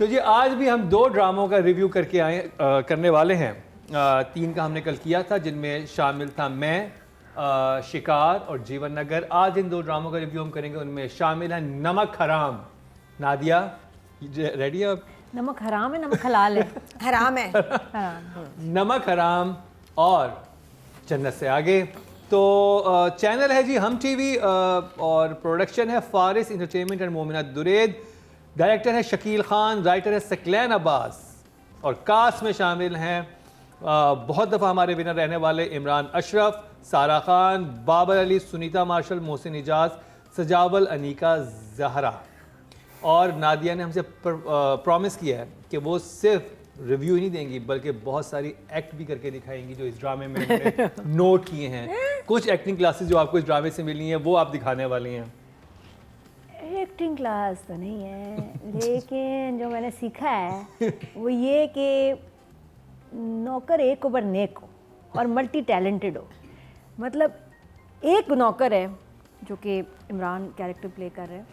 तो जी आज भी हम 2 ड्रामों का रिव्यू करने वाले हैं। 3 का हमने कल किया था, जिनमें शामिल था मैं, शिकार और जीवन नगर। आज इन 2 ड्रामों का रिव्यू हम करेंगे, उनमें शामिल है नमक हराम। नादिया रेडी है? नमक हराम है, नमक हलाल है। हराम है। नमक हराम और जन्नत से आगे। तो चैनल है जी हम टीवी और प्रोडक्शन है Faris entertainment and Momina Duraid. Director है शकील खान, राइटर है सकलैन अब्बास और कास्ट में शामिल हैं बहुत दफ़ा हमारे विनर रहने वाले इमरान अशरफ, सारा खान, बाबर अली, सुनीता मार्शल, मोहसिन इजाज, सजावल, अनीका जहरा। और नादिया ने हमसे प्रॉमिस किया है कि वो सिर्फ रिव्यू ही नहीं देंगी बल्कि बहुत सारी एक्ट भी करके दिखाएंगी जो इस ड्रामे में उन्होंने नोट किए हैं। कुछ एक्टिंग क्लासेस जो आपको इस ड्रामे से मिली हैं वो आप दिखाने वाली हैं। एक्टिंग क्लास तो नहीं है, लेकिन जो मैंने सीखा है वो ये कि नौकर एक ऊपर नेक हो और मल्टी टैलेंटेड हो। मतलब एक नौकर है जो कि इमरान कैरेक्टर प्ले कर रहे हैं,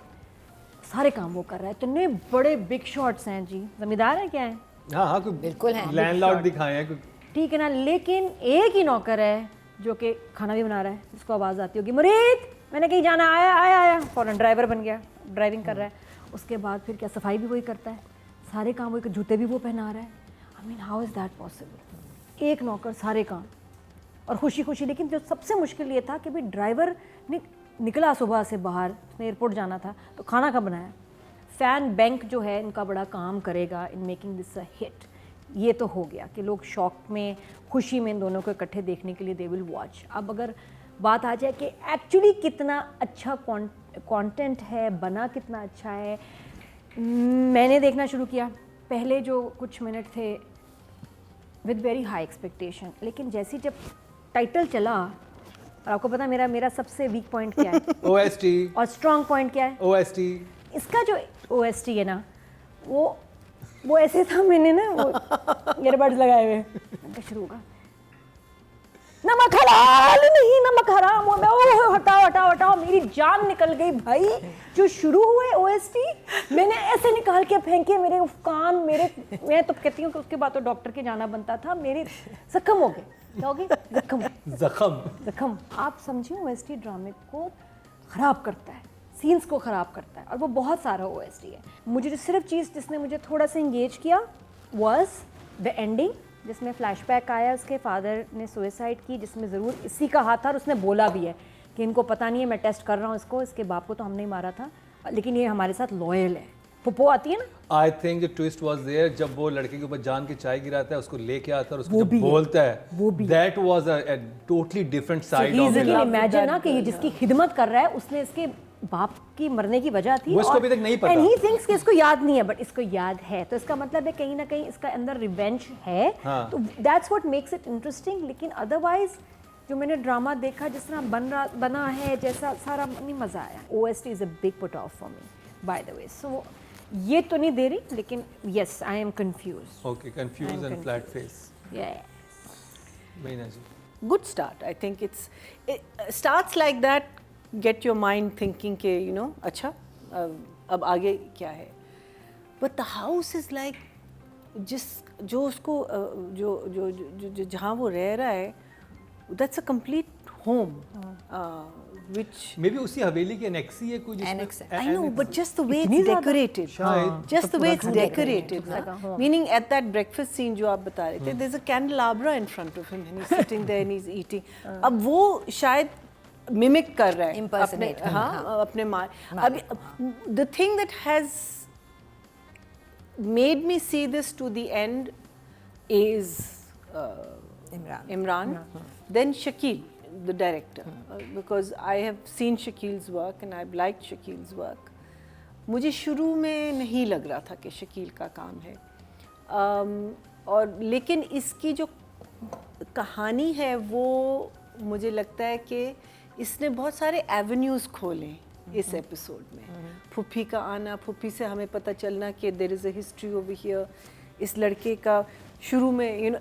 सारे काम वो कर रहा है। इतने बड़े बिग शॉट्स हैं जी। जमींदार है क्या है? हाँ हाँ, बिल्कुल है। लैंडलॉर्ड दिखाए हैं, ठीक है ना। लेकिन एक ही नौकर है जो कि खाना भी बना रहा है, जिसको आवाज़ आती होगी मुरीद मैंने कहीं जाना, आया आया आया, फ़ौरन ड्राइवर बन गया, ड्राइविंग कर रहा है। उसके बाद फिर क्या, सफाई भी वही करता है, सारे काम वही, जूते भी वो पहना रहा है। I mean how is that possible? एक नौकर सारे काम और खुशी खुशी। लेकिन जो सबसे मुश्किल ये था कि भाई ड्राइवर निकला सुबह से बाहर, उसने एयरपोर्ट जाना था, तो खाना कब बनाया? फ़ैन बैंक जो है इनका बड़ा काम करेगा in making this a hit. ये तो हो गया कि लोग शौक में, खुशी में इन दोनों को इकट्ठे देखने के लिए दे विल वॉच। अब अगर बात आ जाए कि एक्चुअली कितना अच्छा कंटेंट है, बना कितना अच्छा है, मैंने देखना शुरू किया। पहले जो कुछ मिनट थे विद वेरी हाई एक्सपेक्टेशन, लेकिन जैसे जब टाइटल चला, और आपको पता मेरा सबसे वीक पॉइंट क्या है OST और स्ट्रॉन्ग पॉइंट क्या है? OST इसका जो OST है ना, वो ऐसे था, मैंने ना वो ईयरबड्स लगाए हुए, मैंने शुरू होगा नमक हलाल नहीं नमक हराम हो, मैं ओह हटाओ हटाओ हटाओ, मेरी जान निकल गई भाई। जो शुरू हुए OST मैंने ऐसे निकाल के फेंके मेरे कान, मैं तो कहती हूँ कि उसके बाद तो डॉक्टर के जाना बनता था, मेरे जख्म हो गए। क्या हो गए? जख्म। आप समझिए OST ड्रामे को ख़राब करता है, सीन्स को ख़राब करता है, और वो बहुत सारा OST है। मुझे जो सिर्फ चीज़ जिसने मुझे थोड़ा सा इंगेज किया वाज द एंडिंग, जिसमें फ्लैशबैक आया, उसके फादर ने सुसाइड की, जिसमें ज़रूर इसी का हाथ था, और उसने बोला भी है कि इनको पता नहीं है मैं टेस्ट कर रहा हूँ इसको, इसके बाप को तो हमने ही मारा था, लेकिन ये हमारे साथ लॉयल है। पुप्पो आती है ना, I think the twist was there जब वो लड़के के ऊपर जान के चाय गिराता है, उसको लेके आता है और उसको वो जब भी है, बोलता है, वो भी that was a totally different side of लेकिन इट। इमेजिन ना कि ये जिसकी खिदमत कर रहा है, उसने इसके बाप की मरने की वजह थी, वो इसको अभी तक नहीं पता। एंड ही थिंक्स कि इसको याद नहीं है, बट इसको याद है, तो इसका मतलब है कहीं ना कहीं इसका अंदर रिवेंज है। हाँ। तो that's what makes it interesting. लेकिन अदरवाइज जो मैंने ड्रामा देखा, जिस तरह बना है, जैसा सारा, नहीं मज़ा आया। OST is a big put off for me by the way. सो ये तो नहीं दे रही, लेकिन yes I am confuse. Okay, confuse and flat face. Meena ji, Good start. I think it starts like that. Get your mind thinking के अच्छा अब आगे क्या है. But the house is like जो उसको जो जहाँ वो रह रहा है, that's a complete home. Which may be उसी हवेली की एनेक्सी है कोई जिसमें I know, but just the way it's decorated. शायद Just the way it's decorated. Meaning at that breakfast scene जो आप बता रहे थे, there's a candelabra in front of him and he's sitting there and he's eating. अब वो शायद mimic कर रहा है अपने, हाँ, अपने माँ. अभी the thing that has made me see this to the end is Imran. Then Shakil, the director, because I have seen Shakil's work and I've liked Shakil's work. मुझे शुरू में नहीं लग रहा था कि शकील का काम है, और लेकिन इसकी जो कहानी है वो मुझे लगता है कि इसने बहुत सारे एवेन्यूज़ खोले इस एपिसोड में. फूफी का आना, फूफी से हमें पता चलना कि there is a history over here. इस लड़के का शुरू में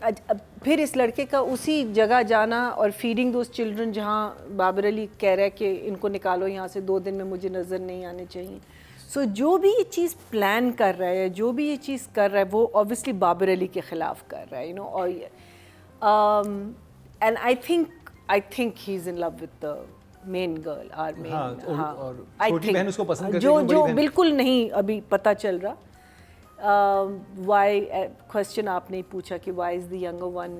फिर इस लड़के का उसी जगह जाना और फीडिंग दोज चिल्ड्रन जहाँ बाबर अली कह रहा है कि इनको निकालो यहाँ से, 2 दिन में मुझे नज़र नहीं आने चाहिए. सो जो भी ये चीज़ प्लान कर रहा है, जो भी ये चीज़ कर रहा है, वो ऑब्वियसली बाबर अली के ख़िलाफ़ कर रहा है, यू नो. और and I think he is in love with the main girl, or main. हाँ, और I छोटी think बहन उसको पसंद करती है, जो बड़ी जो बहन- बिल्कुल नहीं अभी पता चल रहा. वाई क्वेश्चन आपने ही पूछा कि why is the younger one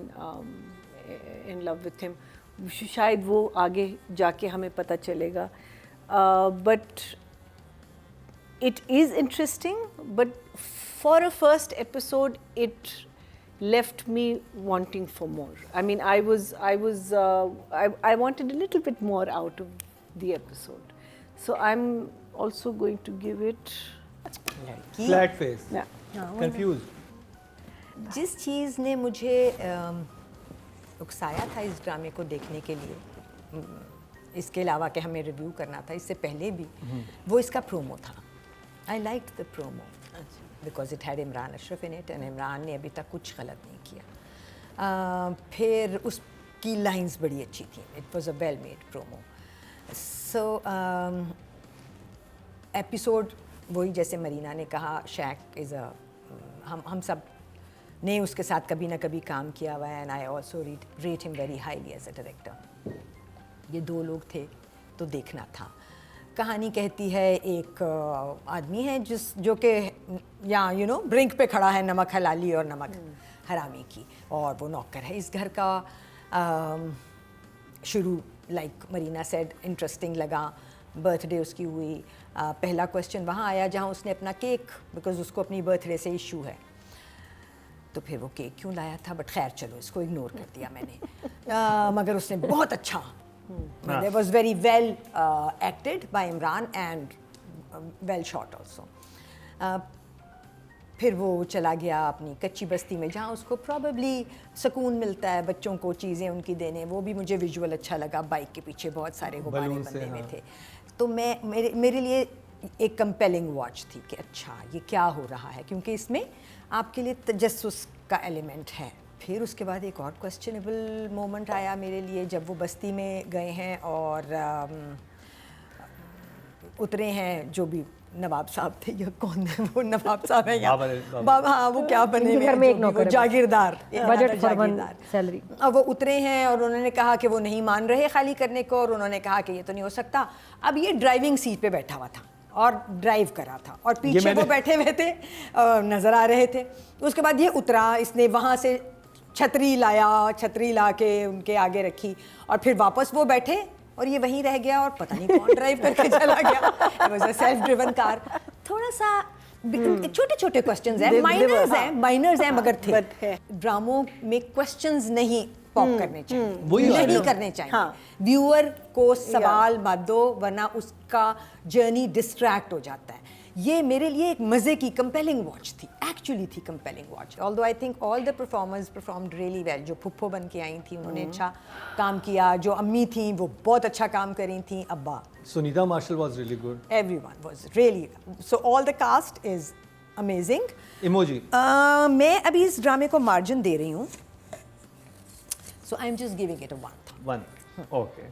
in love with him. शायद वो आगे जाके हमें पता चलेगा. But it is interesting, but for a first episode it left me wanting for more. I mean, I wanted a little bit more out of the episode. So I'm also going to give it, flat face, yeah. Confuse. जिस चीज़ ने मुझे उकसाया था इस ड्रामे को देखने के लिए, इसके अलावा कि हमें रिव्यू करना था इससे पहले भी, वो इसका प्रोमो था. I like the promo because it had Imran Ashraf in it, and Imran ने अभी तक कुछ गलत नहीं किया. फिर उसकी लाइंस बड़ी अच्छी थी. It was a well made promo. So episode वही जैसे मरीना ने कहा, शैक इज़ अ, हम सब ने उसके साथ कभी ना कभी काम किया हुआ है, and I also rate him very highly as a director. ये दो लोग थे तो देखना था. कहानी कहती है एक आदमी है जो कि यहाँ यू नो ब्रिंक पे खड़ा है नमक हलाली और नमक हरामी की, और वो नौकर है इस घर का. शुरू लाइक मरीना सेड इंटरेस्टिंग लगा. बर्थडे उसकी हुई. पहला क्वेश्चन वहाँ आया जहाँ उसने अपना केक, बिकॉज उसको अपनी बर्थडे से इशू है, तो फिर वो केक क्यों लाया था. बट खैर चलो, इसको इग्नोर कर दिया मैंने. मगर उसने बहुत अच्छा, it was very well acted by Imran and well shot also. फिर वो चला गया अपनी कच्ची बस्ती में जहाँ उसको प्रॉबेबली सुकून मिलता है बच्चों को चीज़ें उनकी देने. वो भी मुझे विजुअल अच्छा लगा. बाइक के पीछे बहुत सारे गुब्बारे Balloon से, बंधे हुए हाँ. थे. तो मेरे लिए एक कंपेलिंग वॉच थी कि अच्छा ये क्या हो रहा है, क्योंकि इसमें आपके लिए तजस्सुस का एलिमेंट है. फिर उसके बाद एक और क्वेश्चनेबल मोमेंट आया मेरे लिए जब वो बस्ती में गए हैं और उतरे हैं जो भी नवाब साहब थे, या कौन है वो नवाब साहब है या बाबा, हाँ वो क्या बने हुए घर में हैं, एक जो भी वो नौकर है, जागीरदार, बजट फॉर वन सैलरी. अब वो उतरे हैं और उन्होंने कहा कि वो नहीं मान रहे खाली करने को, और उन्होंने कहा कि ये तो नहीं हो सकता. अब ये ड्राइविंग सीट पे बैठा हुआ था और ड्राइव कर रहा था, और पीछे वो बैठे हुए थे, नज़र आ रहे थे. उसके बाद ये उतरा, इसने वहाँ से छतरी लाया, छतरी ला के उनके आगे रखी, और फिर वापस वो बैठे और ये वहीं रह गया, और पता नहीं कौन ड्राइव करके चला गया. It was a self driven car. थोड़ा सा छोटे छोटे क्वेश्चंस हैं, माइनर्स हैं मगर थे. ड्रामों में क्वेश्चंस नहीं पॉप करने चाहिए, वही बात है नहीं ना. करने चाहिए. हाँ. व्यूअर को सवाल मत दो, वरना उसका जर्नी डिस्ट्रैक्ट हो जाता है. ये मेरे लिए एक मज़े की कंपेलिंग वॉच थी, एक्चुअली थी compelling watch. Although I think all the performers performed really well. जो फुप्पो बन के आई थी उन्होंने अच्छा काम किया, जो अम्मी थी वो बहुत अच्छा काम कर रही थी, अब्बा, Sunita Marshal was really good. everyone was really, so all the cast is amazing. Emoji. मैं अभी इस ड्रामे को मार्जिन दे रही हूँ, so I'm just giving it a 1. 1. Okay.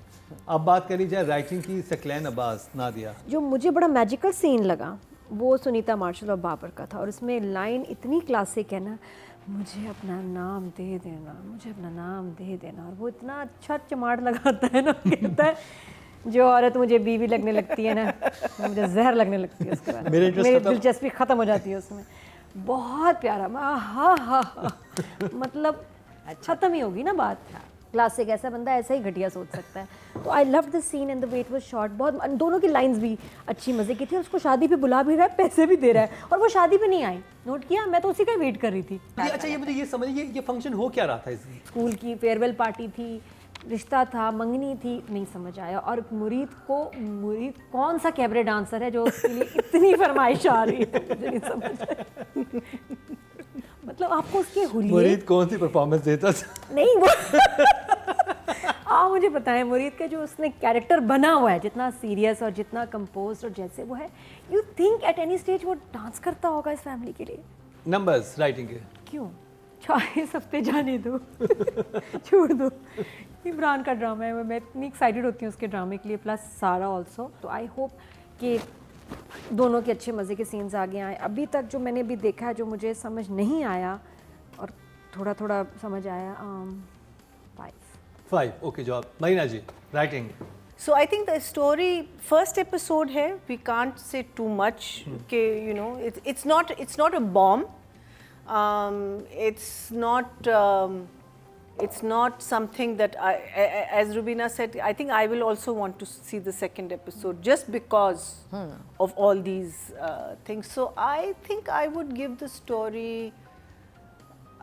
अब बात करी जाए राइटिंग की. सकलैन अब्बास, नादिया. जो मुझे बड़ा मैजिकल सीन लगा वो सुनीता मार्शल और बाबर का था, और इसमें लाइन इतनी क्लासिक है ना, मुझे अपना नाम दे देना, मुझे अपना नाम दे देना. और वो इतना अच्छा चमाट लगाता है ना, कहता है जो औरत मुझे बीवी लगने लगती है ना, मुझे जहर लगने लगती है उसके बाद, मेरे interest मेरी खत्म. दिलचस्पी ख़त्म हो जाती है उसमें. बहुत प्यारा. हाँ मतलब ख़त्म ही होगी ना बात. क्लासिक. ऐसा बंदा ऐसा ही घटिया सोच सकता है. तो I love the scene and the way it was shot. बहुत दोनों की लाइंस भी अच्छी मज़े की थी. और उसको शादी पे बुला भी रहा है, पैसे भी दे रहा है, और वो शादी पे नहीं आई. नोट किया? मैं तो उसी का वेट कर रही थी. अच्छा, ये मुझे ये समझिए ये फंक्शन हो क्या रहा था इसमें. स्कूल की फेयरवेल पार्टी थी, रिश्ता था, मंगनी थी, नहीं समझ आया. और मुरीद कौन सा कैबरे डांसर है जो उसके लिए इतनी फरमाइश आ रही है, मुझे नहीं समझ आया. मतलब आपको उसके हुलिये, मुरीद कौन सी परफॉर्मेंस देता था. नहीं वो आप मुझे बताएं, मुरीद का जो उसने कैरेक्टर बना हुआ है, जितना सीरियस और जितना कंपोज और जैसे वो है, you think at any stage वो डांस करता होगा इस फैमिली के लिए. नंबर्स राइटिंग के. क्यों 40 हफ्ते जाने दो, छोड़ दो. इमरान का ड्रामा है, मैं इतनी एक्साइटेड होती हूँ उसके ड्रामे के लिए, प्लस सारा ऑल्सो. तो आई होप कि दोनों के अच्छे मज़े के सीन्स आगे आए। अभी तक जो मैंने अभी देखा है, जो मुझे समझ नहीं आया और थोड़ा थोड़ा समझ आया, 5। 5 okay job. Mahina ji writing. So I think the story first episode है, we can't say too much कि you know it's not a bomb, it's not something that as Rubina said, I think I will also want to see the second episode just because of all these things. So I think I would give the story,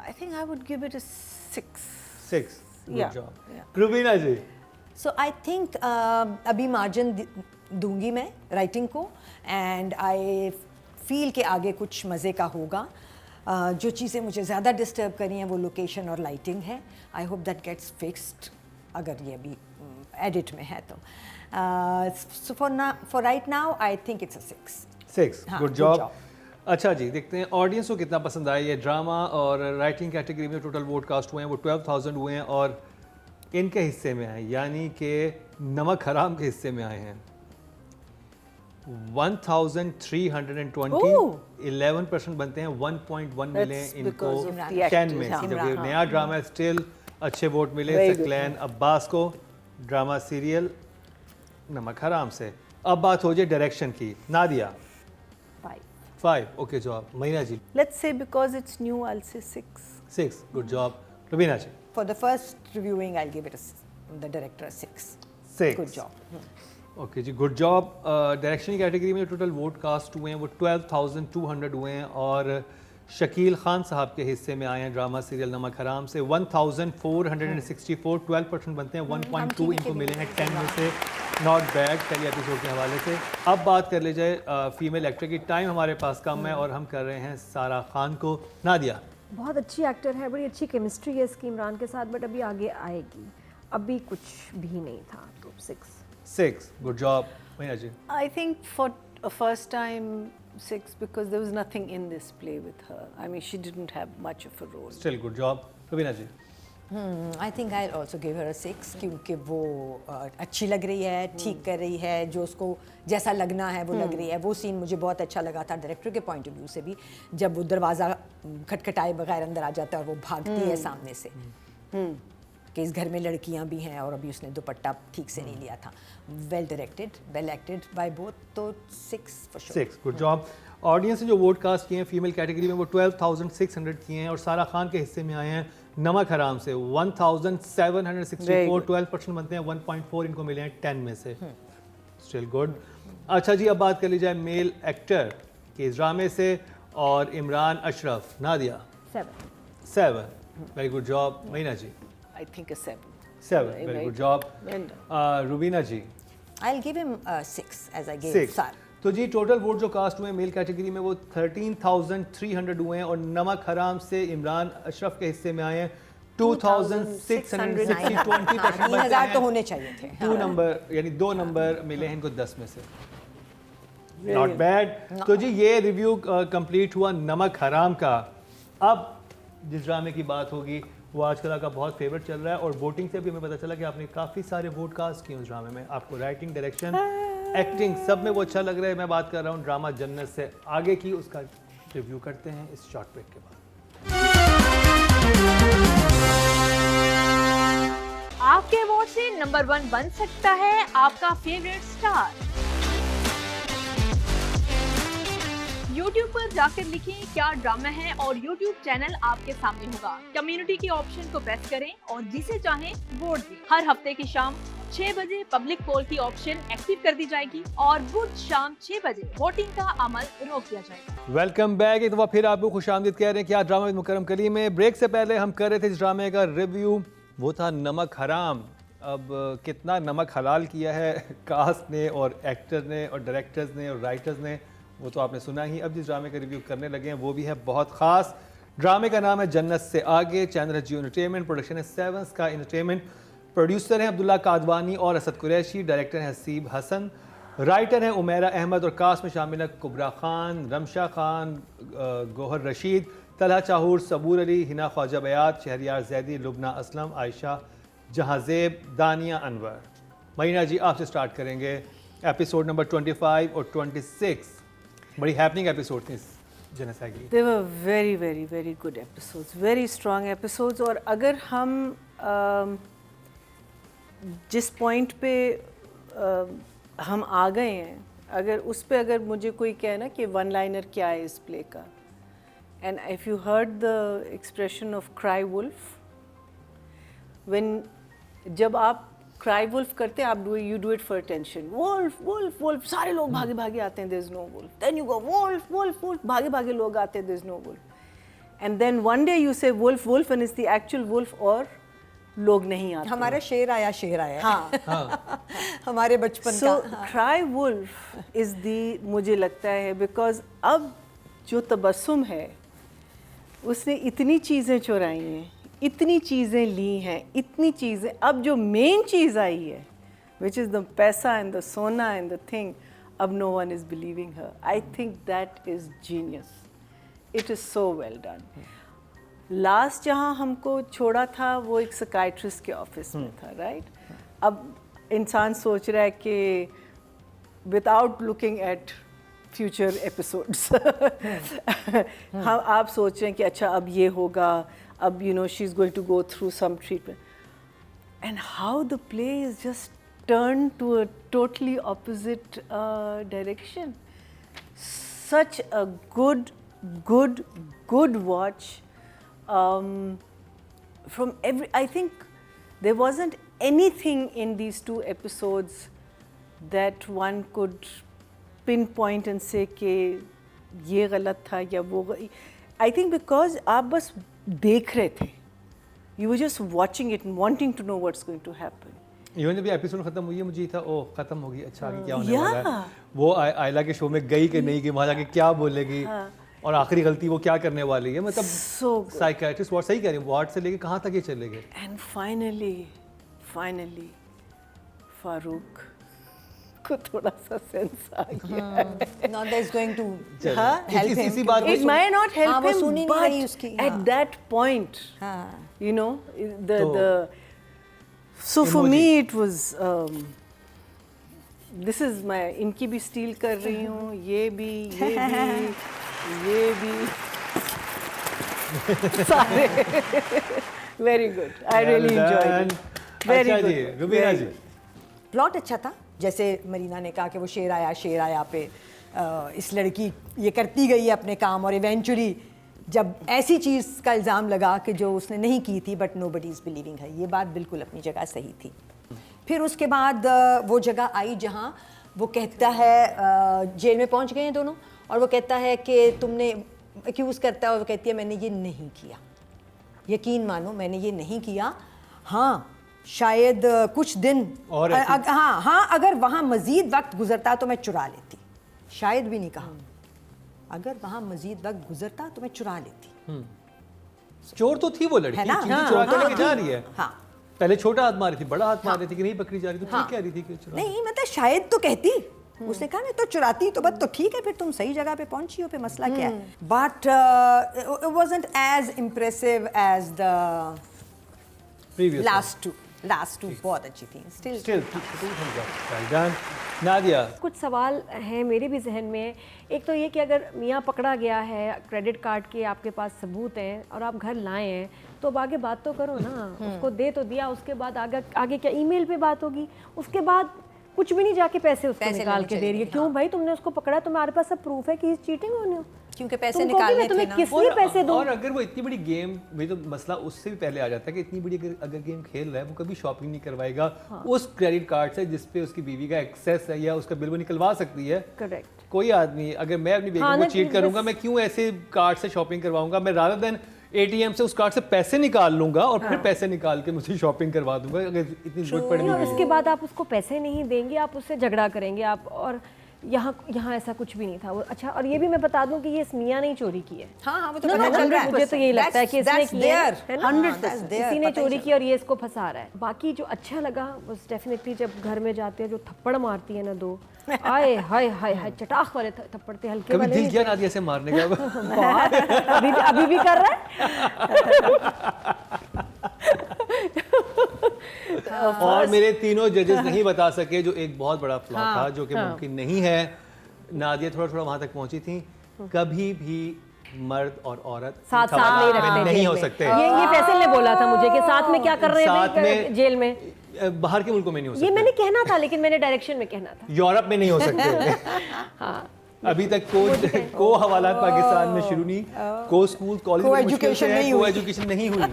I think I would give it a 6. 6 good Yeah, job. yeah. Rubina ji. So I think अभी margin दूंगी मैं writing को, and I feel कि आगे कुछ मज़े का होगा। जो चीज़ें मुझे ज़्यादा डिस्टर्ब करी हैं वो लोकेशन और लाइटिंग है। I hope that gets fixed अगर ये अभी एडिट में है तो। So for right now I think it's a 6। 6 हाँ, गुड good जॉब। job. अच्छा जी, देखते हैं ऑडियंस को कितना पसंद आया ये ड्रामा। और राइटिंग कैटेगरी में टोटल वोट कास्ट हुए हैं वो 12,000 हुए हैं और इनके हिस्से में आए, यानी कि नमक हराम के हिस्से में आए हैं 1320। Ooh. 11% बनते हैं 1.1 मिले That's इनको because of the 10 actors, में। हाँ. जबकि हाँ. नया ड्रामा है, स्टिल अच्छे वोट मिले Very good. सकलैन अब्बास को ड्रामा सीरियल नमक हराम से। अब बात हो जाए डायरेक्शन की। Nadia 5 okay job. Mahina ji Let's say because it's new, I'll say 6. 6 good job. Rubina ji For the first reviewing, I'll give it the director a 6. 6 Good job. Okay ji good job. Direction की category में जो टोटल वोट कास्ट हुए हैं वो 12,200 हुए हैं और शकील खान साहब के हिस्से में आए हैं ड्रामा सीरियल नमक हराम से 1,464। 12% बनते हैं 1.2 इनको मिले हैं 10 में से। नॉट बैड पहले एपिसोड के हवाले से। अब बात कर ली जाए फीमेल एक्टर की। टाइम हमारे पास कम है और हम कर रहे हैं सारा खान को। नादिया बहुत अच्छी एक्टर है, बड़ी अच्छी केमिस्ट्री है इसकी इमरान के साथ, बट अभी आगे आएगी। अभी कुछ भी नहीं था तो 6 good job. Mahina ji I think for a first time 6 because there was nothing in this play with her. I mean, she didn't have much of a role. Still good job. Rubina ji I think I also give her 6 क्योंकि वो अच्छी लग रही है, ठीक कर रही है, जो उसको जैसा लगना है वो लग रही है। वो सीन मुझे बहुत अच्छा लगा था डायरेक्टर के पॉइंट ऑफ व्यू से भी, जब वो दरवाज़ा खटखटाए बगैर अंदर आ जाता है और वो भागती है सामने से कि इस घर में लड़कियां भी हैं और अभी उसने दुपट्टा ठीक से नहीं लिया था। Well directed, well acted by both, तो 6 for sure. 6 good job. Audience ने जो वोट कास्ट किए हैं फीमेल कैटेगरी में वो 12,600 किए हैं और सारा खान के हिस्से में आए हैं नमक हराम से 1,764। 12% बनते हैं 1.4 इनको मिले हैं 10 में से। Still good. अच्छा जी, अब बात कर ली जाए मेल एक्टर के इस ड्रामे से और Imran Ashraf. Nadia 7 very good job. Mahina ji I think a 7. 7 very good job. And Rubina ji I'll give him 6 as I gave 6। Sar. तो जी टोटल वोट जो कास्ट हुए हैं मेल कैटेगरी में वो 13,300 हुए हैं और नमक हराम से इमरान अशरफ के हिस्से में आए हैं 2,660। 3,000 तो होने चाहिए थे। 2 नंबर यानी 2 नंबर मिले हैं इनको 10 में से। Not bad. तो जी ये रिव्यू कंप्लीट हुआ नमक हराम का। अब जिस ड्रामे की बात होगी वो आजकल आपका बहुत फेवरेट चल रहा है और वोटिंग से भी हमें पता चला कि आपने काफ़ी सारे वोट कास्ट किए उस ड्रामे में। आपको राइटिंग, डायरेक्शन, एक्टिंग सब में वो अच्छा लग रहा है। मैं बात कर रहा हूँ ड्रामा जन्नत से आगे की। उसका रिव्यू करते हैं इस शॉर्ट ब्रेक के बाद। आपके वोट से नंबर 1 बन सकता है आपका फेवरेट स्टार। YouTube पर जाकर लिखें क्या ड्रामा है और YouTube चैनल आपके सामने होगा। कम्युनिटी के ऑप्शन को प्रेस करें और जिसे चाहें वोट दें। हर हफ्ते की शाम 6 बजे पब्लिक पोल की ऑप्शन एक्टिव कर दी जाएगी और बुध शाम 6 बजे वोटिंग का अमल रोक दिया जाएगा। Welcome back. एक दफ़ा फिर आपको खुशामदीद कह रहे हैं कि आज ड्रामा विद मुकर्रम कली में ब्रेक से पहले हम कर रहे थे इस ड्रामे का रिव्यू, वो था नमक हराम। अब कितना नमक हलाल किया है कास्ट ने और एक्टर ने और डायरेक्टर्स ने और राइटर्स ने वो तो आपने सुना ही। अब जिस ड्रामे का रिव्यू करने लगे हैं वो भी है बहुत ख़ास। ड्रामे का नाम है जन्नत से आगे। चैनल है जियो एंटरटेनमेंट, प्रोडक्शन है 7 स्काई एंटरटेनमेंट, प्रोड्यूसर हैं अब्दुल्ला कादवानी और असद कुरैशी, डायरेक्टर हैं हसीब हसन, राइटर हैं उमेरा अहमद और कास्ट में शामिल है कुबरा खान, रमशा खान, गौहर रशीद, तलहा चाहूर, सबूर अली, हिना ख्वाजा बयात, शहरियार जैदी, लुबना असलम, आयशा जहाजेब, दानिया अनवर। महीना जी आपसे स्टार्ट करेंगे। एपिसोड नंबर 25 और 26 बड़ी हैपनिंग एपिसोड थे इस जनसा की। They were very, very, very good episodes, very strong episodes. और अगर हम जिस पॉइंट पे हम आ गए हैं, अगर उस पे अगर मुझे कोई कहे ना कि वन लाइनर क्या है इस प्ले का, and if you heard the expression of cry wolf, when जब आप क्राई वुल्फ करते हैं, आप you do it for attention, wolf wolf wolf, सारे लोग भागे भागे आते हैं, there is no wolf, then you go wolf wolf wolf, भागे भागे लोग आते हैं, there is no wolf, and then one day you say wolf wolf and it's the actual wolf और लोग नहीं आते। हमारा शेर आया हाँ हमारे बचपन सो का। क्राई वुल्फ इज दी, मुझे लगता है बिकॉज अब जो तबस्सुम है उसने इतनी चीज़ें चुराई हैं, इतनी चीज़ें ली हैं, इतनी चीज़ें, अब जो मेन चीज़ आई है which is the paisa and the sona and the thing, अब no one is believing her. I think that is genius, it is so well done. Last जहाँ हमको छोड़ा था वो एक साइकियाट्रिस्ट के ऑफिस में था, राइट? अब इंसान सोच रहा है कि without looking at future episodes हम आप सोच रहे हैं कि अच्छा अब ये होगा, अब you know she is going to go through some treatment, and how the play is just turn to a totally opposite direction. Such a good watch. From every, I think there wasn't anything in these two episodes that one could pinpoint and say कि ये गलत था या वो I think because आप बस देख रहे थे, you were just watching it and wanting to know what's going to happen. Even जब ये एपिसोड खत्म हुई है मुझे ये था ओह खत्म होगी, अच्छा आगे क्या होने वाला है, वो आयला के शो में गई कि नहीं कि वहाँ जाके क्या बोलेगी और आखिरी गलती वो क्या करने वाली है, मतलब साइकियाट्रिस्ट वार्ड सही कह रही है, वार्ड से लेके कहाँ तक ये चले गए. एंड फाइनली फारूक को थोड़ा सा सेंस आ गया. Now that's going to help him. इसी बात It might not help वो him, सुनी नहीं रही उसकी. at that point, हाँ. you know, the so for me it was this is my इनकी भी स्टील कर रही हूँ, ये भी सारे very good. I really enjoyed it. Very अच्छा good. जी, रुबीना जी. प्लॉट अच्छा था, जैसे मरीना ने कहा कि वो शेर आया पे इस लड़की ये करती गई है अपने काम और इवेंचुअली जब ऐसी चीज़ का इल्ज़ाम लगा कि जो उसने नहीं की थी, बट नोबडी इज़ बिलीविंग है, ये बात बिल्कुल अपनी जगह सही थी. फिर उसके बाद वो जगह आई जहाँ वो कहता है जेल में पहुँच गए हैं दोनों, और वो कहता है कि तुमने एक्यूज़ करता है और वो कहती है मैंने ये नहीं किया, यकीन मानो मैंने ये नहीं किया. हाँ शायद कुछ दिन और हाँ अगर वहाँ मज़ीद वक्त गुजरता तो मैं चुरा लेती, शायद भी नहीं कहा, अगर वहाँ मज़ीद वक्त गुजरता तो मैं चुरा लेती. चोर तो थी वो लड़की, है ना? चीज़ें चुरा के लेके जा रही है. हाँ पहले छोटा हाथ मार रही थी, बड़ा हाथ मार रही थी कि नहीं पकड़ी जा रही, तो ठीक कह रही थी कि चुरा. नहीं मतलब शायद तो कहती, उसने कहा मैं तो चुराती तो बस तो ठीक है, फिर तुम सही जगह पे पहुंची हो, पे मसला क्या है. But it wasn't as impressive as the Previous last two बहुत अच्छी थी. Still, well done. नादिया. कुछ सवाल हैं मेरे भी जहन में. एक तो ये कि अगर मियाँ पकड़ा गया है, क्रेडिट कार्ड के आपके पास सबूत हैं और आप घर लाए हैं, तो अब आगे बात तो करो ना. उसको दे तो दिया, उसके बाद आगे क्या ईमेल पे बात होगी, उसके बाद कुछ भी नहीं जाके पैसे उसको निकाल के दे रही है. क्यों भाई, तुमने उसको पकड़ा, तुम्हारे पास सब प्रूफ है कि चीटिंग होने हो, क्योंकि पैसे तुम निकालने थे तुम्हें ना. किस लिए पैसे दूं. और अगर वो इतनी बड़ी गेम, भाई तो मसला उससे भी पहले आ जाता है कि इतनी बड़ी अगर गेम खेल रहा है, वो कभी शॉपिंग नहीं करवाएगा उस क्रेडिट कार्ड से जिस पे उसकी बीवी का एक्सेस है या उसका बिल वो निकलवा सकती है. करेक्ट. कोई आदमी अगर मैं अपनी बेगम को चीट करूंगा, मैं क्यों ऐसे कार्ड से शॉपिंग करवाऊंगा, मैं रादर देन एटीएम से उस कार्ड से पैसे निकाल लूंगा और फिर पैसे निकाल के मुझे शॉपिंग करवा दूंगा अगर इतनी जरूरत पड़ेगी. और उसके बाद आप उसको पैसे नहीं देंगे, आप उससे झगड़ा करेंगे आप. और यहाँ ऐसा कुछ भी नहीं था वो. अच्छा, और ये भी मैं बता दूं कि ये मियाँ ने चोरी की है. हाँ वो तो पता चल रहा है. मुझे तो यही लगता है कि इसने की है, 100% इसी ने चोरी की और ये इसको फंसा रहा है. बाकी जो अच्छा लगा वो डेफिनेटली जब घर में जाते हैं जो थप्पड़ मारती है ना दो, आए हाय हाय हाय, चटाख वाले थप्पड़ थे, हल्के कभी वाले. दिल किया नादिया से मारने का? अभी भी कर रहा है. और मेरे तीनों जजेस नहीं बता सके, जो एक बहुत बड़ा फ्लॉ था, जो कि मुमकिन नहीं है। नादिया थोड़ा थोड़ा वहां तक पहुंची थी। कभी भी मर्द और औरत साथ साथ नहीं रखते नहीं जेल हो में। सकते। ये फैसल ने बोला था मुझे कि साथ में क्या कर रहे साथ हैं में- जेल में। बाहर के मुल्कों में नहीं हो ये सकते, मैंने कहना था, लेकिन मैंने डायरेक्शन में कहना था। यूरोप में नहीं हो सकते। हाँ, अभी तक को हवालात पाकिस्तान में शुरू नहीं, को स्कूल कॉलेज में Co-education नहीं हुई। एजुकेशन नहीं हुई।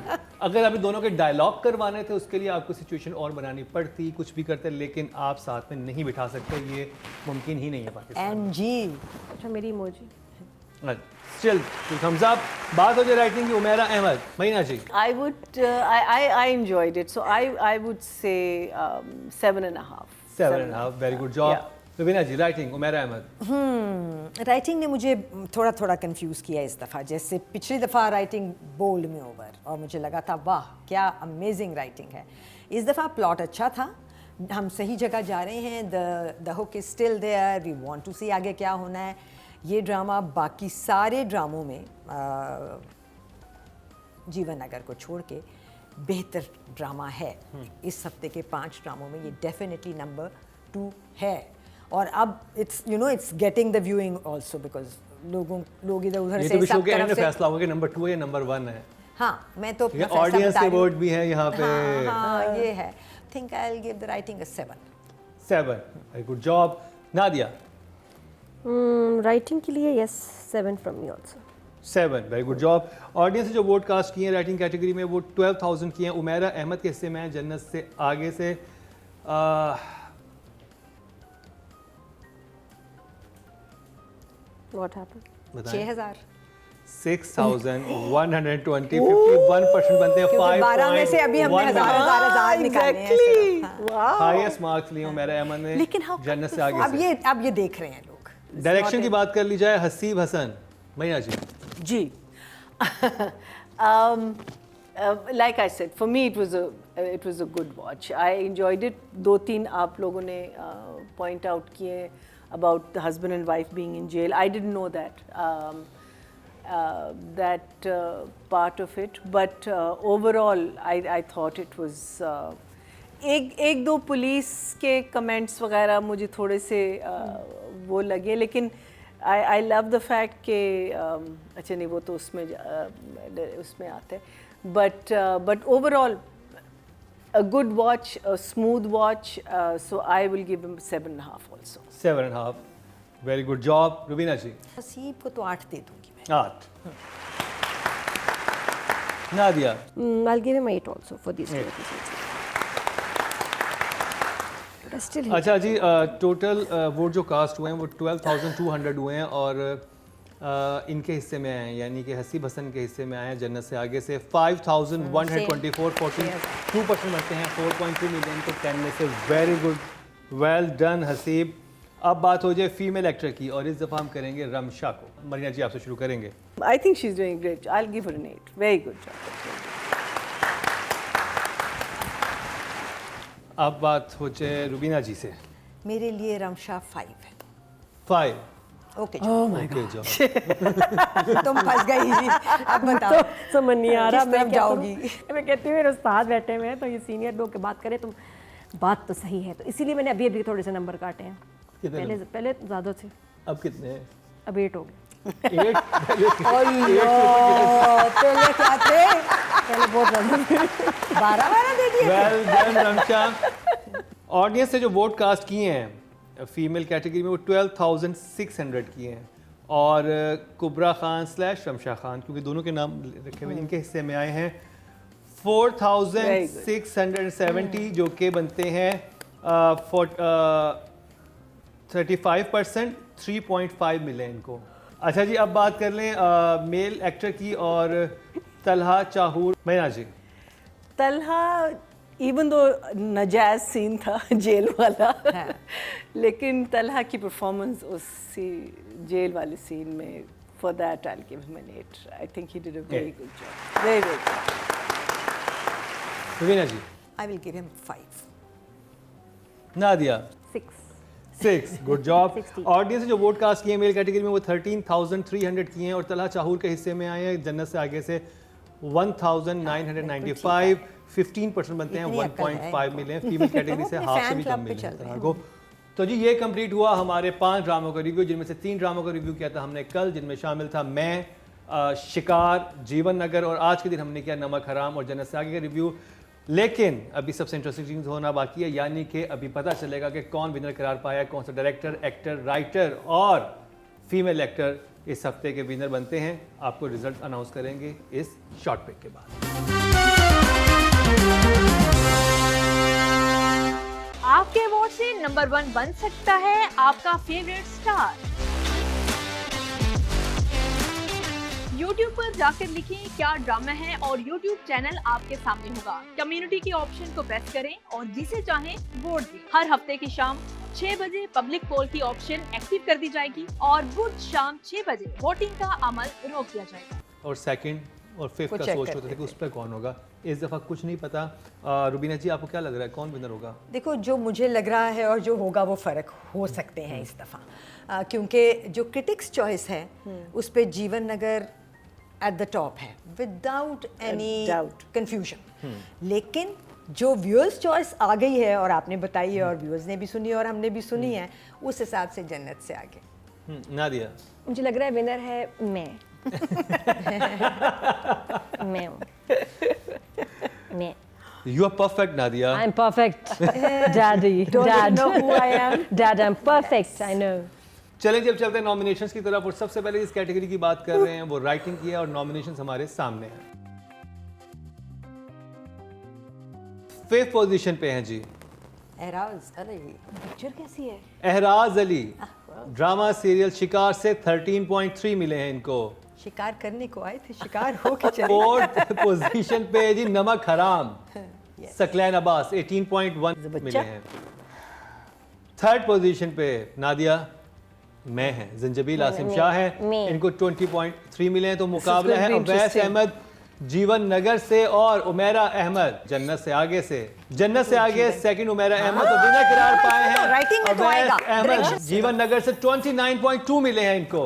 अगर अभी दोनों के डायलॉग करवाने थे, उसके लिए आपको सिचुएशन और बनानी पड़ती, कुछ भी करते, लेकिन आप साथ में नहीं बिठा सकते, ये मुमकिन ही नहीं है पाकिस्तान। एनजी अच्छा मेरी इमोजी। Still Thums up. बात हो जाए राइटिंग की, उमेरा अहमद, महीना ji. I would, I enjoyed it. So I would say 7.5. 7.5, very good job. Yeah. Raveena ji, writing Umera Ahmad. Writing ने मुझे थोड़ा थोड़ा कंफ्यूज किया इस दफ़ा। जैसे पिछली दफ़ा राइटिंग बोल्ड में ओवर और मुझे लगा था वाह क्या अमेजिंग राइटिंग है। इस दफ़ा प्लॉट अच्छा था, हम सही जगह जा रहे हैं, the hook is still there, we want to see आगे क्या होना है। ये ड्रामा बाकी सारे ड्रामों में जीवन नगर को छोड़ के बेहतर ड्रामा है। इस हफ्ते के 5 ड्रामों में ये डेफिनेटली नंबर 2 है। और अब it's getting the viewing also, because लोग इधर उधर ये से तो शो सब के एंड तरफ में से। फैसला होगा कि नंबर 2 है या नंबर 1 है। हाँ, मैं तो अपना फैसला ऑडियंस बता के रही हूँ। वोट भी है यहाँ पे। हाँ, ये है। Think I will give the writing a 7. 7, very good job. Nadia, writing के लिए yes 7 from me also. 7, very good job. Audience ने जो वोट कास्ट किए हैं राइटिंग कैटेगरी में, वो 12,000 किए हैं। उमेरा अहमद के हिस्से में है जन्नत से आगे से व्हाट हैपेंड? बताएं। 6,000 6,120, 51% बनते हैं। क्योंकि 12 में से अभी हमने 1,000 निकाले हैं सिर्फ। हाँ। हाईएस्ट मार्क्स लिए उमेरा अहमद ने लेकिन how जन्नत से आगे अब से। ये देख रहे हैं लोग। डायरेक्शन की बात कर ली जाए, हसीब हसन, मैया जी। G. Like I said, for me it was a good watch. I enjoyed it. 2-3 आप लोगों ने point out किए about the husband and wife being in jail. I didn't know that part of it, but overall I thought it was. एक दो police के comments वगैरह मुझे थोड़े से वो लगे, लेकिन आई लव द फैक्ट कि अच्छा नहीं वो तो उसमें आते हैं, but overall a good watch, a smooth watch, so I will give him 7.5 also. 7.5, very good job. Rubina ji. Haseeb को तो 8 दे दूंगी मैं। 8। Nadia. I'll give him 8 also for these 2 episodes. But I still hate अच्छा जी, टोटल वोट जो कास्ट हुए हैं वो 12,200 हुए हैं और इनके हिस्से में आए हैं, यानी कि हसीब हसन के हिस्से में आए हैं जन्नत से आगे से 5,124, 42% बनते हैं 4.2 मिलियन को 10 में से। Very good, well done Haseeb. अब बात हो जाए फीमेल एक्टर की, और इस दफ़ा हम करेंगे रमशा को। मरिया जी, आपसे शुरू करेंगे। I think she's doing great. I'll give her an 8. Very good job. अब बात हो जाए रुबीना जी से। मेरे लिए रमशा 5 है। 5, ओके ओके जॉब। तुम फंस गई जी। अब बताओ समझ नहीं आ रहा किस मैं तरफ क्या जाओगी? करूं? मैं कहती हूँ मेरे उस्ताद बैठे हुए हैं तो ये सीनियर लोग के बात करें, तुम बात तो सही है, तो इसीलिए मैंने अभी थोड़े से नंबर काटे हैं। कितने पहले ज़्यादा थे, अब कितने हैं? अब 8 हो गए। 8। पहले क्या थे? पहले बहुत ज़्यादा थे। 12 दे दिए। Well done Ramsha. ऑडियंस से जो वोट कास्ट किए हैं फीमेल कैटेगरी में वो 12,600 किए हैं, और कुबरा खान / रमशा खान, क्योंकि दोनों के नाम रखे हुए इनके हिस्से में आए हैं 4,670, जो कि बनते हैं 35%, 3.5 मिलियन को। अच्छा जी, अब बात कर लें मेल एक्टर की, और तलहा चाहूर। मैना जी। तलहा इवन दो नजायज सीन था जेल वाला, लेकिन तलहा की परफॉर्मेंस उस जेल वाले सीन में, for that I will give him an 8. I think he did a very good job, very good job. Rubina ji. I will give him 5. Nadia. 6, good job. 60. Audience ने जो वोट कास्ट किए male category में वो 13,300 किए हैं, और तलहा चाहूर के हिस्से में आए हैं जन्नत से आगे से 1,995, 15% बनते हैं, इतनी अक्ल है 1.5 मिले हैं। फीमेल कैटेगरी से अपने हाफ से fan भी club कम पे मिले चल हैं रहे तरह को। तो जी ये कंप्लीट हुआ हमारे 5 ड्रामों का रिव्यू, जिनमें से 3 ड्रामों का रिव्यू किया था हमने कल, जिनमें शामिल था मैं, शिकार, जीवन नगर, और आज के दिन हमने किया नमक हराम और जन्नत से आगे का रिव्यू। लेकिन अभी सबसे इंटरेस्टिंग चीज़ होना बाकी है, यानी कि अभी पता चलेगा कि कौन विनर करार पाया, कौन सा डायरेक्टर, एक्टर, राइटर और फीमेल एक्टर इस हफ्ते के विनर बनते हैं। आपको रिजल्ट अनाउंस करेंगे इस शॉर्ट ब्रेक के बाद। आपके वोट से नंबर 1 बन सकता है आपका फेवरेट स्टार। YouTube पर जाकर लिखें क्या ड्रामा है और YouTube चैनल आपके सामने होगा। कम्युनिटी के ऑप्शन को प्रेस करें और जिसे चाहें वोट दें। हर हफ्ते की शाम 6 बजे पब्लिक पोल की ऑप्शन एक्टिव कर दी जाएगी और बुध शाम 6 बजे वोटिंग का अमल रोक दिया जाएगा। और सेकंड और फिफ्थ वो का check सोच करते होता था कि उस पर कौन होगा। इस दफ़ा कुछ नहीं पता। रुबीना जी, आपको क्या लग रहा है कौन विनर होगा? देखो, जो मुझे लग रहा है और जो होगा वो फ़र्क हो सकते हैं इस दफ़ा, क्योंकि जो क्रिटिक्स चॉइस है उस पर जीवन नगर एट द टॉप है विदाउट एनी doubt. कंफ्यूजन। लेकिन जो व्यूअर्स चॉइस आ गई है और आपने बताई है और व्यूअर्स ने भी सुनी और हमने भी सुनी है, उस हिसाब से जन्नत से आगे। नादिया? मुझे लग रहा है विनर है मैं हूँ। मैं you are perfect Nadia. I'm perfect. Daddy. Don't you Dad. know who I am? Dad, I'm perfect. I know. चलें जब चलते हैं नॉमिनेशंस की तरफ, और सबसे पहले इस कैटेगरी की बात कर रहे हैं वो राइटिंग की है और नॉमिनेशंस हमारे सामने हैं। 5th पोजीशन पे हैं जी एहराज अली। पिक्चर कैसी है? एहराज अली। ड्रामा सीरियल शिकार से 13.3 मिले हैं इनको। शिकार करने को आए थे, शिकार हो के चले। 4th पोजीशन पे है जी नमक हराम, सकलैन अब्बास 18.1 मिले हैं। 3rd पोजीशन पे नादिया मैं है, जंजबील आसिम शाह है, इनको 20.3 मिले हैं। तो मुकाबला है अवैस अहमद जीवन नगर से और उमेरा अहमद जन्नत से आगे से। जन्नत से आगे सेकंड, उमेरा अहमद तो विनर करार पाए हैं। राइटिंग में तो अवैस आएगा। अहमद जीवन नगर से 29.2 मिले हैं इनको।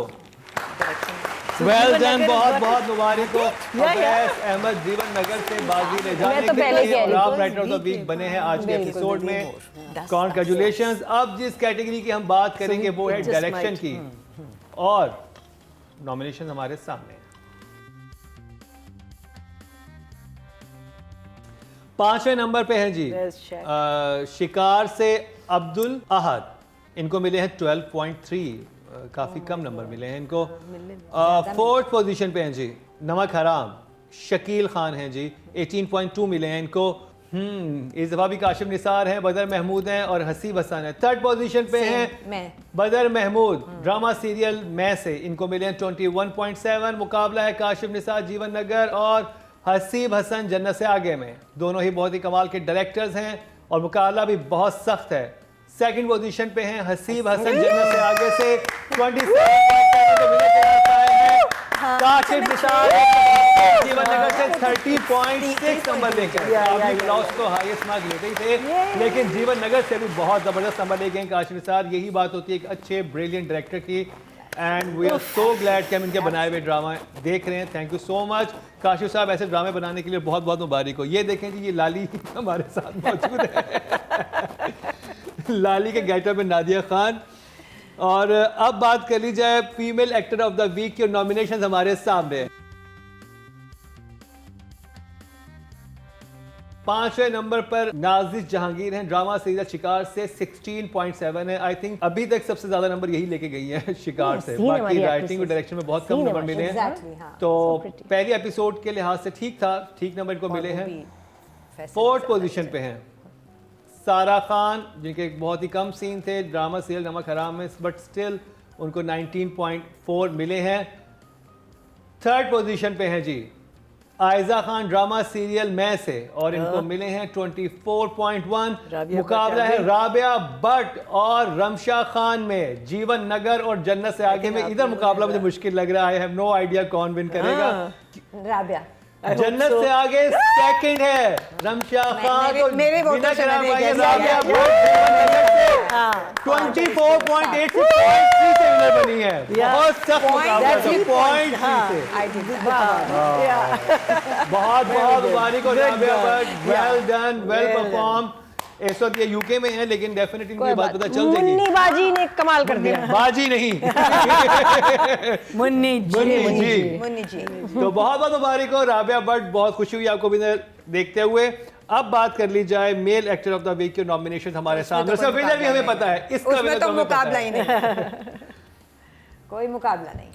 वेल डन, बहुत बहुत मुबारक हो। अवैस अहमद जीवन नगर से बाजी ले जाने तो के पहले लिए कह और रही आप थी। राइटर ऑफ द वीक बने हैं आज के एपिसोड में। कॉन्ग्रेचुलेशंस। अब जिस कैटेगरी की हम बात करेंगे वो है डायरेक्शन की, और नॉमिनेशन हमारे सामने है। 5वें नंबर पे हैं जी शिकार से अब्दुल अहद, इनको मिले हैं 12.3, काफी कम नंबर मिले हैं इनको। 4th पोजीशन पे हैं जी नमक हराम, शकील खान हैं जी, 18.2 मिले हैं इनको। इस दफा भी काशिफ निसार हैं, बदर महमूद हैं और हसीब हसन है। 3rd पोजीशन पे हैं मैं बदर महमूद, ड्रामा सीरियल मैं से, इनको मिले हैं 21.7। मुकाबला है काशिफ निसार जीवन नगर और हसीब हसन जन्नत से आगे में। दोनों ही बहुत ही कमाल के डायरेक्टर्स हैं और मुकाबला भी बहुत सख्त है। 2nd पोजीशन पे हैं हसीब हसन जन्नत से आगे से 27.7 काशिफ निसार जीवन नगर से 30.6 नंबर लेकर। आपने क्लास को हाईएस्ट मार्क लेते ही थे, लेकिन जीवन नगर से भी बहुत जबरदस्त नंबर लेके हैं काशिफ निसार। यही बात होती है एक अच्छे ब्रिलियंट डायरेक्टर की, and we are so glad कि हम इनके बनाए हुए ड्रामा देख रहे हैं। Thank you so much Kashif साहब, ऐसे ड्रामे बनाने के लिए बहुत बहुत मुबारक हो। ये देखें जी, ये लाली हमारे साथ मौजूद है। लाली के गेटअप में नादिया खान। और अब बात कर ली जाए female actor of the week की, नॉमिनेशन हमारे सामने है। 5वें नंबर पर नाजिश जहांगीर हैं, ड्रामा सीरियल शिकार से 16.7 है। आई थिंक अभी तक सबसे ज्यादा नंबर यही लेके गई है शिकार से। बाकी राइटिंग और डायरेक्शन में बहुत कम नंबर मिले हैं। तो पहले एपिसोड के लिहाज से ठीक था, ठीक नंबर इनको मिले हैं। 4th पोजीशन पे हैं सारा खान, जिनके बहुत ही कम सीन थे ड्रामा सीरियल नमक हराम में, बट स्टिल उनको 19.4 मिले हैं। 3rd पोजीशन पे हैं जी आयजा खान, ड्रामा सीरियल मैं से, और इनको मिले हैं 24.1। मुकाबला है राबिया भट्ट और रमशा खान में जीवन नगर और जन्नत से आगे में। इधर मुकाबला मुझे मुश्किल लग रहा है, आई हैव नो आइडिया कौन विन करेगा। राबिया जन्नत से आगे सेकंड है रमशा खान, तो मेरे वोटर से मैंने guess किया। 24.86 से विनर बनी है। बहुत सख्त मुकाबला था, पॉइंट से। I did that. बहुत बहुत मुबारक हो Rabia Bhatt, well done, well perform. इस वक्त ये यूके में है लेकिन डेफिनेटली इनको ये बात पता चल जाएगी। मुन्नी बाजी ने कमाल कर दिया। बाजी नहीं मुन्नी जी मुन्नी जी तो बहुत बहुत मुबारक हो राबिया भट्ट, बहुत खुशी हुई आपको विनर देखते हुए। अब बात कर ली जाए male actor of the week के नॉमिनेशन हमारे सामने। उसका विनर भी हमें पता है, इसका उसमें विनर तो हमें पता मुकाबला है। ही नहीं, कोई मुकाबला नहीं।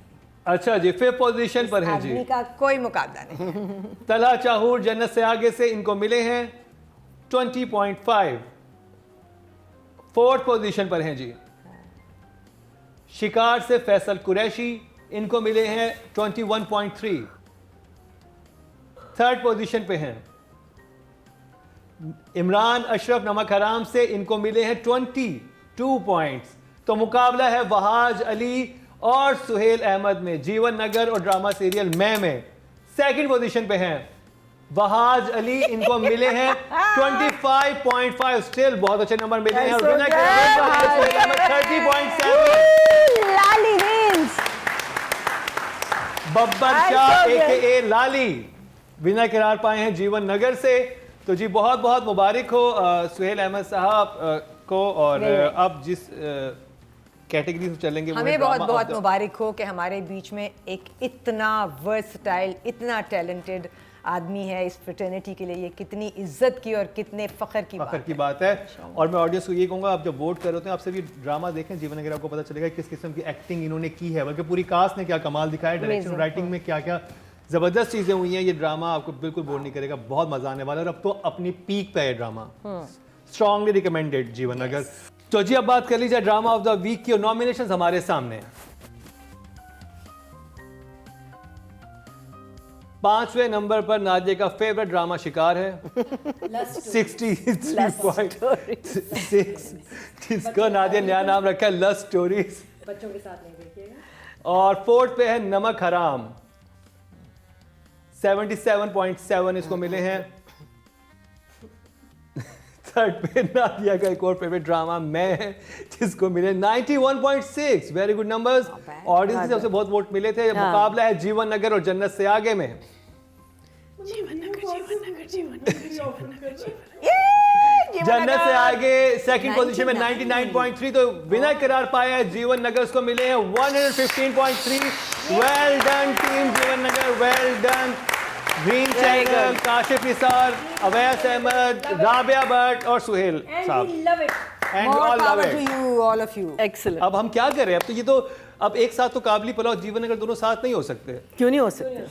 अच्छा जी, 5th पोजीशन पर हैं जी आदमी का कोई मुकाबला नहीं। तलहा चाहूर, जन्नत से आगे से इनको मिले हैं 20.5। 4th पोजीशन पर हैं जी शिकार से फैसल कुरैशी, इनको मिले हैं 21.3। 3rd पोजीशन पे हैं इमरान अशरफ नमक हराम से, इनको मिले हैं 22 पॉइंट्स। तो मुकाबला है वहाज अली और सुहेल अहमद में जीवन नगर और ड्रामा सीरियल मैं में। 2nd पोजीशन पे हैं वहाज अली, इनको मिले हैं 25.5। स्टिल बहुत अच्छे नंबर मिले हैं। और विनर के 30.7। लाली विंस। बब्बर शाह AKA लाली विनर करार पाए हैं जीवन नगर से। तो जी बहुत बहुत मुबारक हो सुहेल अहमद साहब को। और अब जिस कैटेगरी से चलेंगे वो है हमें बहुत ड्रामा बहुत ऑफ द- मुबारक हो कि हमारे बीच में एक इतना वर्सटाइल, इतना टैलेंटेड आदमी है। इस फ्रेटर्निटी के लिए ये कितनी इज्जत की और कितने फख्र की फख्र बात की बात है। और मैं ऑडियंस को ये कहूँगा, आप जब वोट कर रहे होते हैं आपसे भी ड्रामा देखें जीवन नगर, आपको पता चलेगा किस किस्म की एक्टिंग इन्होंने की है। बल्कि पूरी कास्ट ने क्या कमाल दिखाया, डायरेक्शन राइटिंग में क्या क्या ज़बरदस्त चीज़ें हुई हैं। ये ड्रामा आपको बिल्कुल बोर नहीं करेगा, बहुत मज़ा आने वाला है। और अब तो अपनी पीक पे है ड्रामा, स्ट्रांगली रिकमेंडेड जीवन नगर। तो जी अब बात कर लीजिए ड्रामा ऑफ द वीक की। और नॉमिनेशंस हमारे सामने हैं। 5वें नंबर पर नादिया का फेवरेट ड्रामा शिकार है 63.6, जिसको नादिया नया नाम रखा है लस्ट स्टोरीज। बच्चों के साथ नहीं देखिएगा। और 4th पे है नमक हराम, 77.7 इसको मिले हैं। 3rd पे नादिया का एक और फेवरेट ड्रामा मैं है, जिसको मिले 91.6। Very good numbers. ऑडियंस की तरफ से बहुत वोट मिले थे। मुकाबला है जीवन नगर और जन्नत से आगे में। जन्नत से आगे 2nd पोजीशन में 99.3। तो विनर करार पाया है जीवन नगर, उसको मिले हैं 115.3। Well done team Jeevan Nagar, well done. Green channel, Kashif Nisar, Awais Ahmed, Rabia Bhatt और Suhail sahab. And More all love power to इट। you, all of you. Excellent. अब हम क्या करें? अब तो ये तो अब एक साथ तो काबली पलाव जीवन नगर दोनों साथ नहीं हो सकते। क्यों नहीं हो सकते?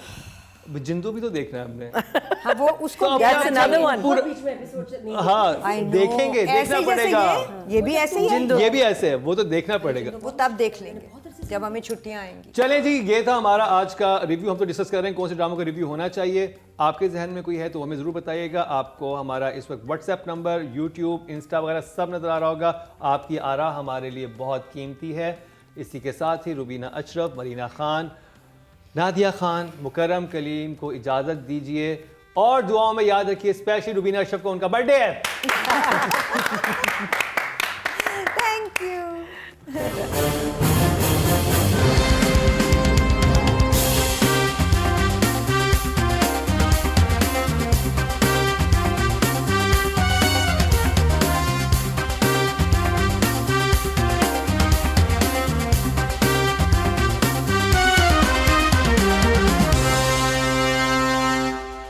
जिंदू भी तो देखना है हमने। हाँ, वो उसको तो अब That's क्या- another one. पूरा- हाँ I know. देखेंगे, ऐसे देखना ही जैसे पड़ेगा। ये भी ऐसे ही है। ये भी ऐसे है, वो तो देखना पड़ेगा। वो तब देख लेंगे जब हमें छुट्टियां आएंगी। चलें जी, ये था हमारा आज का रिव्यू। हम तो डिस्कस कर रहे हैं कौन से ड्रामा का रिव्यू होना चाहिए। आपके जहन में कोई है तो हमें ज़रूर बताइएगा। आपको हमारा इस वक्त व्हाट्सएप नंबर, यूट्यूब, इंस्टा वगैरह सब नज़र आ रहा होगा। आपकी आरा हमारे लिए बहुत कीमती है। इसी के साथ ही रुबीना अशरफ, मरीना खान, नादिया खान, मुकर्रम कलीम को इजाज़त दीजिए। और दुआओं में याद रखिए स्पेशली रुबीना अशरफ को, उनका बर्थडे है।